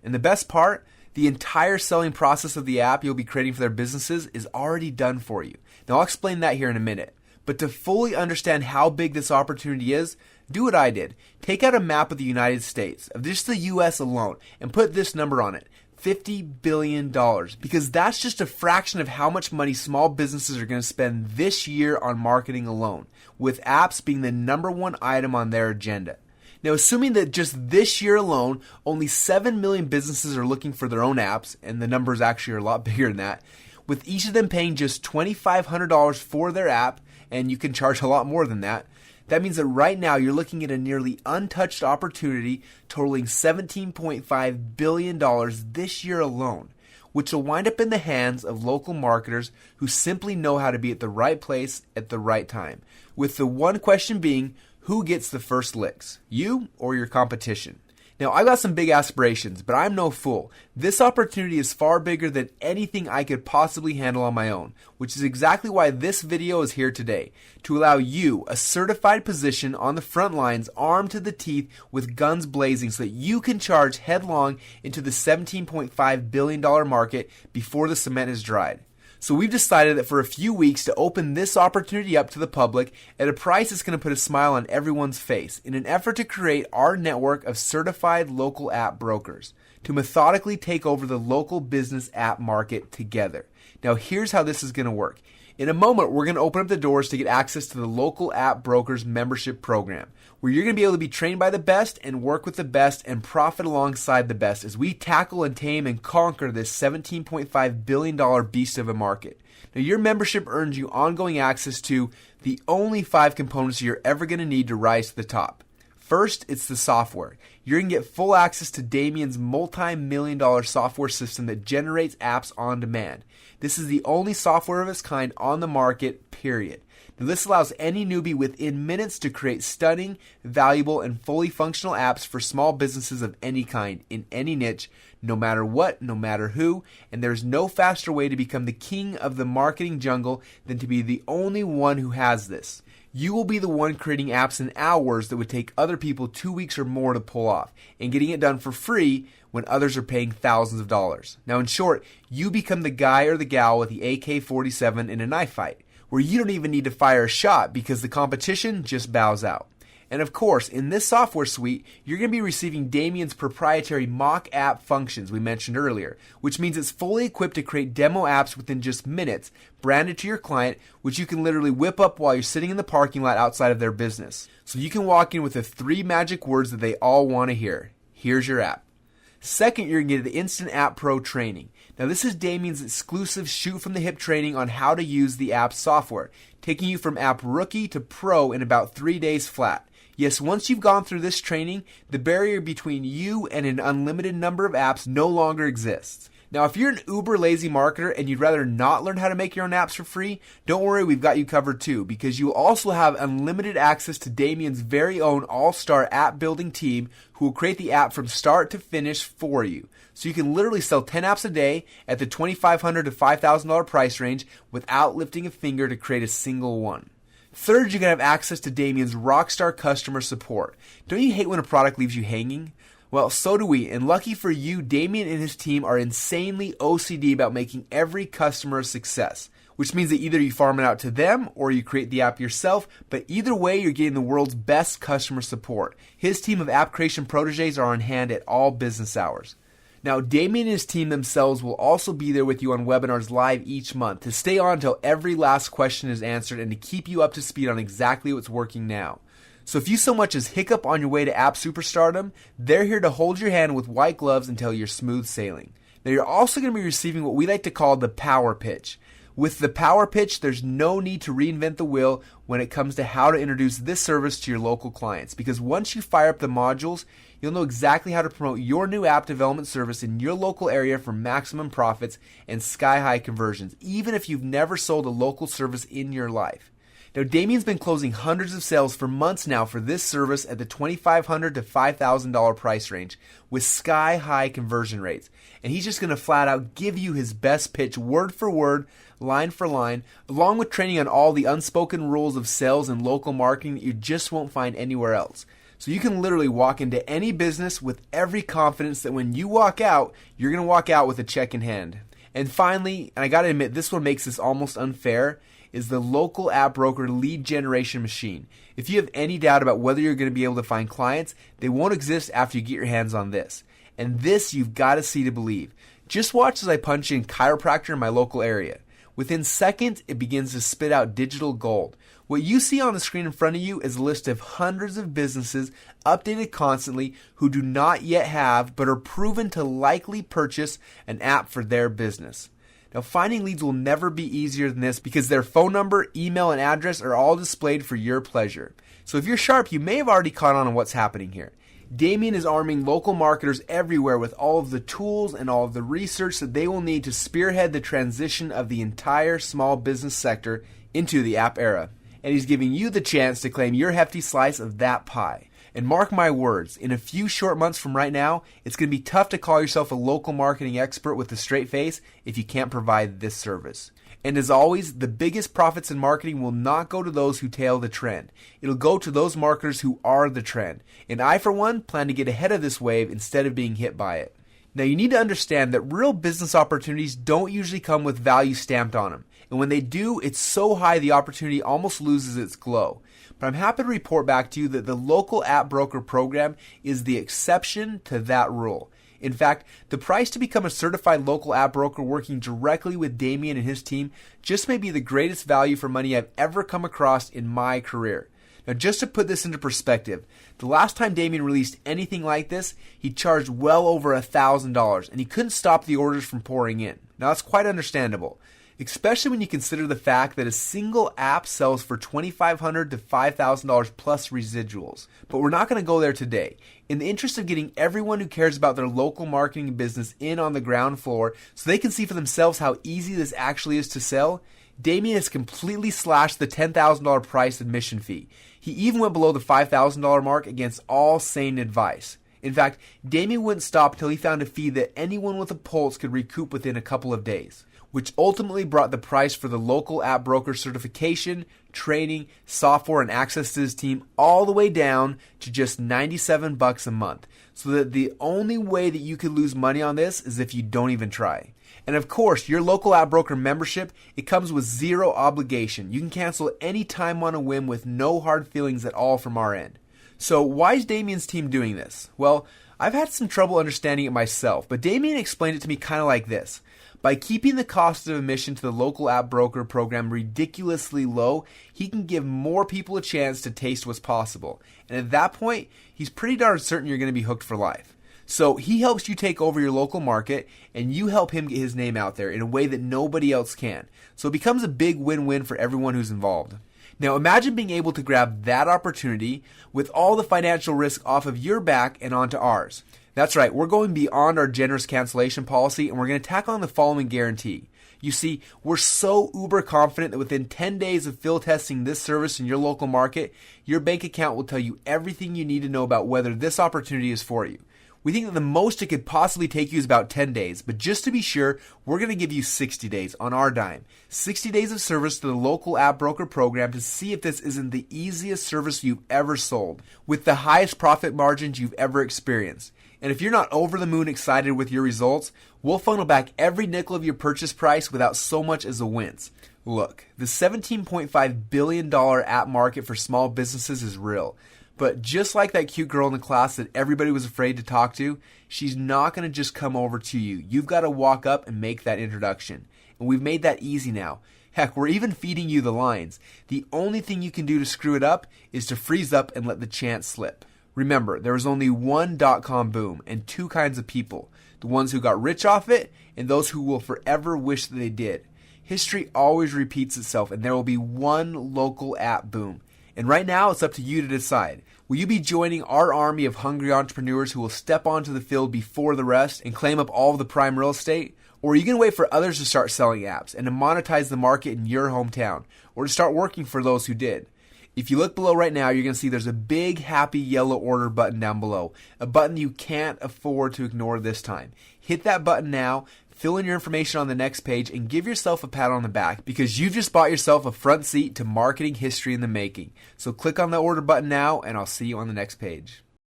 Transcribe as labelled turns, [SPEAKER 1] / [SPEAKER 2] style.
[SPEAKER 1] And the best part, the entire selling process of the app you'll be creating for their businesses is already done for you. Now I'll explain that here in a minute. But to fully understand how big this opportunity is, do what I did. Take out a map of the United States, of just the US alone, and put this number on it. $50 billion. Because that's just a fraction of how much money small businesses are going to spend this year on marketing alone, with apps being the number one item on their agenda. Now, assuming that just this year alone, only 7 million businesses are looking for their own apps, and the numbers actually are a lot bigger than that, with each of them paying just $2,500 for their app, and you can charge a lot more than that, that means that right now you're looking at a nearly untouched opportunity totaling $17.5 billion this year alone, which will wind up in the hands of local marketers who simply know how to be at the right place at the right time, with the one question being, who gets the first licks, you or your competition? Now, I've got some big aspirations, but I'm no fool. This opportunity is far bigger than anything I could possibly handle on my own, which is exactly why this video is here today, to allow you a certified position on the front lines, armed to the teeth with guns blazing, so that you can charge headlong into the $17.5 billion market before the cement is dried. So we've decided that for a few weeks to open this opportunity up to the public at a price that's going to put a smile on everyone's face in an effort to create our network of certified local app brokers to methodically take over the local business app market together. Now here's how this is going to work. In a moment, we're going to open up the doors to get access to the local app brokers membership program, where you're going to be able to be trained by the best and work with the best and profit alongside the best as we tackle and tame and conquer this $17.5 billion beast of a market. Now, your membership earns you ongoing access to the only 5 components you're ever going to need to rise to the top. First, it's the software. You're going to get full access to Damien's multi-million-dollar software system that generates apps on demand. This is the only software of its kind on the market, period. Now, this allows any newbie within minutes to create stunning, valuable, and fully functional apps for small businesses of any kind, in any niche, no matter what, no matter who, and there's no faster way to become the king of the marketing jungle than to be the only one who has this. You will be the one creating apps in hours that would take other people 2 weeks or more to pull off, and getting it done for free when others are paying thousands of dollars. Now, in short, you become the guy or the gal with the AK-47 in a knife fight, where you don't even need to fire a shot because the competition just bows out. And of course, in this software suite, you're going to be receiving Damien's proprietary mock app functions we mentioned earlier, which means it's fully equipped to create demo apps within just minutes, branded to your client, which you can literally whip up while you're sitting in the parking lot outside of their business. So you can walk in with the 3 magic words that they all want to hear. Here's your app. Second, you're going to get the Instant App Pro training. Now, this is Damien's exclusive shoot-from-the-hip training on how to use the app software, taking you from app rookie to pro in about 3 days flat. Yes, once you've gone through this training, the barrier between you and an unlimited number of apps no longer exists. Now, if you're an uber lazy marketer and you'd rather not learn how to make your own apps for free, don't worry, we've got you covered too, because you also have unlimited access to Damien's very own all-star app building team who will create the app from start to finish for you. So you can literally sell 10 apps a day at the $2,500 to $5,000 price range without lifting a finger to create a single one. Third, you're going to have access to Damien's rockstar customer support. Don't you hate when a product leaves you hanging? Well, so do we, and lucky for you, Damien and his team are insanely OCD about making every customer a success, which means that either you farm it out to them or you create the app yourself, but either way, you're getting the world's best customer support. His team of app creation proteges are on hand at all business hours. Now, Damien and his team themselves will also be there with you on webinars live each month to stay on until every last question is answered and to keep you up to speed on exactly what's working now. So if you so much as hiccup on your way to app superstardom, they're here to hold your hand with white gloves until you're smooth sailing. Now, you're also going to be receiving what we like to call the power pitch. With the power pitch, there's no need to reinvent the wheel when it comes to how to introduce this service to your local clients, because once you fire up the modules, you'll know exactly how to promote your new app development service in your local area for maximum profits and sky-high conversions, even if you've never sold a local service in your life. Now, Damien's been closing hundreds of sales for months now for this service at the $2,500 to $5,000 price range with sky-high conversion rates. And he's just going to flat out give you his best pitch word for word, line for line, along with training on all the unspoken rules of sales and local marketing that you just won't find anywhere else. So you can literally walk into any business with every confidence that when you walk out, you're going to walk out with a check in hand. And finally, and I got to admit, this one makes this almost unfair, is the local app broker lead generation machine. If you have any doubt about whether you're going to be able to find clients, they won't exist after you get your hands on this. And this you've got to see to believe. Just watch as I punch in chiropractor in my local area. Within seconds, it begins to spit out digital gold. What you see on the screen in front of you is a list of hundreds of businesses updated constantly who do not yet have but are proven to likely purchase an app for their business. Now, finding leads will never be easier than this because their phone number, email, and address are all displayed for your pleasure. So if you're sharp, you may have already caught on what's happening here. Damien is arming local marketers everywhere with all of the tools and all of the research that they will need to spearhead the transition of the entire small business sector into the app era. And he's giving you the chance to claim your hefty slice of that pie. And mark my words, in a few short months from right now, it's going to be tough to call yourself a local marketing expert with a straight face if you can't provide this service. And as always, the biggest profits in marketing will not go to those who tail the trend. It'll go to those marketers who are the trend. And I, for one, plan to get ahead of this wave instead of being hit by it. Now, you need to understand that real business opportunities don't usually come with value stamped on them. And when they do, it's so high the opportunity almost loses its glow. But I'm happy to report back to you that the local app broker program is the exception to that rule. In fact, the price to become a certified local app broker working directly with Damien and his team just may be the greatest value for money I've ever come across in my career. Now, just to put this into perspective, the last time Damien released anything like this, he charged well over $1,000, and he couldn't stop the orders from pouring in. Now, that's quite understandable, especially when you consider the fact that a single app sells for $2,500 to $5,000 plus residuals. But we're not going to go there today. In the interest of getting everyone who cares about their local marketing business in on the ground floor so they can see for themselves how easy this actually is to sell, Damien has completely slashed the $10,000 price admission fee. He even went below the $5,000 mark against all sane advice. In fact, Damien wouldn't stop until he found a fee that anyone with a pulse could recoup within a couple of days, which ultimately brought the price for the local app broker certification, training, software, and access to his team all the way down to just $97 a month. So that the only way that you could lose money on this is if you don't even try. And of course, your local app broker membership, it comes with zero obligation. You can cancel any time on a whim with no hard feelings at all from our end. So why is Damien's team doing this? Well, I've had some trouble understanding it myself, but Damien explained it to me kind of like this. By keeping the cost of admission to the local app broker program ridiculously low, he can give more people a chance to taste what's possible. And at that point, he's pretty darn certain you're going to be hooked for life. So he helps you take over your local market, and you help him get his name out there in a way that nobody else can. So it becomes a big win-win for everyone who's involved. Now imagine being able to grab that opportunity with all the financial risk off of your back and onto ours. That's right, we're going beyond our generous cancellation policy, and we're going to tack on the following guarantee. You see, we're so uber confident that within 10 days of field testing this service in your local market, your bank account will tell you everything you need to know about whether this opportunity is for you. We think that the most it could possibly take you is about 10 days, but just to be sure, we're going to give you 60 days on our dime. 60 days of service to the local app broker program to see if this isn't the easiest service you've ever sold, with the highest profit margins you've ever experienced. And if you're not over the moon excited with your results, we'll funnel back every nickel of your purchase price without so much as a wince. Look, the $17.5 billion app market for small businesses is real. But just like that cute girl in the class that everybody was afraid to talk to, she's not going to just come over to you. You've got to walk up and make that introduction. And we've made that easy now. Heck, we're even feeding you the lines. The only thing you can do to screw it up is to freeze up and let the chance slip. Remember, there was only one dot-com boom and two kinds of people. The ones who got rich off it and those who will forever wish that they did. History always repeats itself, and there will be one local app boom. And right now, it's up to you to decide. Will you be joining our army of hungry entrepreneurs who will step onto the field before the rest and claim up all of the prime real estate? Or are you going to wait for others to start selling apps and to monetize the market in your hometown? Or to start working for those who did? If you look below right now, you're going to see there's a big happy yellow order button down below. A button you can't afford to ignore this time. Hit that button now. fill in your information on the next page, and give yourself a pat on the back because you've just bought yourself a front seat to marketing history in the making. So click on the order button now, and I'll see you on the next page.